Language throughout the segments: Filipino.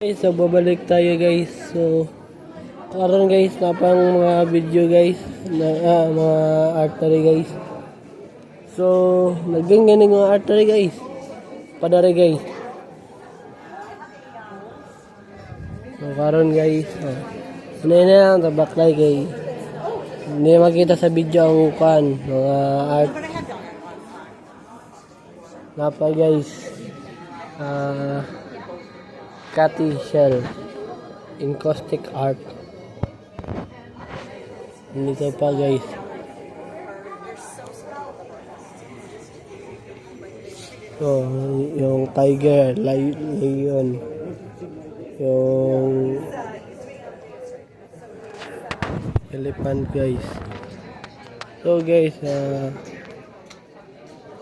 Okay, so babalik tayo guys. So karon guys na pang mga video guys na mga artery guys. So nagganganing mga artery guys. Padare guys. So karon guys, ano na ang tabaklay guys. Hindi makita sa video ang kan mga art. Napa guys. Cathy Shell encaustic art. Dito pa guys. So, yung tiger, lion, yung elephant guys. So guys,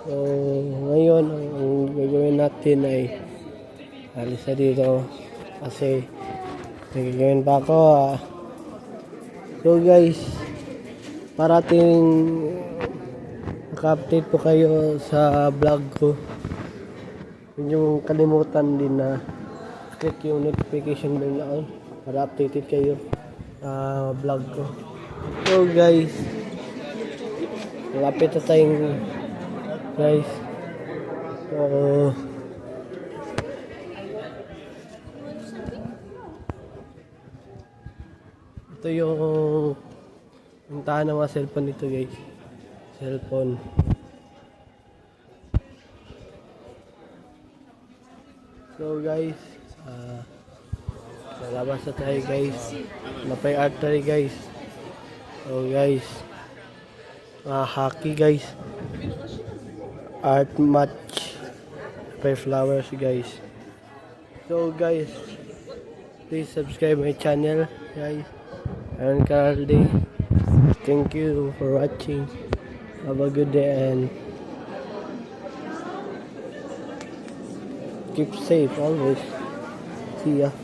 so ngayon ang gagawin natin ay alis na dito kasi nagagawin pa ako. So guys, parating naka-update po kayo sa vlog ko. Huwag niyong kalimutan din na click yung notification bell na on para updated kayo sa vlog ko. So guys, malapit na tayong guys. So ito yung puntahan ng mga cellphone dito guys. Cellphone. So guys, lalabas na tayo guys. Napay artery guys. So guys, hockey guys. Art match. Napay flowers guys. So guys, please subscribe my channel guys. And Carly, thank you for watching. Have a good day and keep safe always. See ya.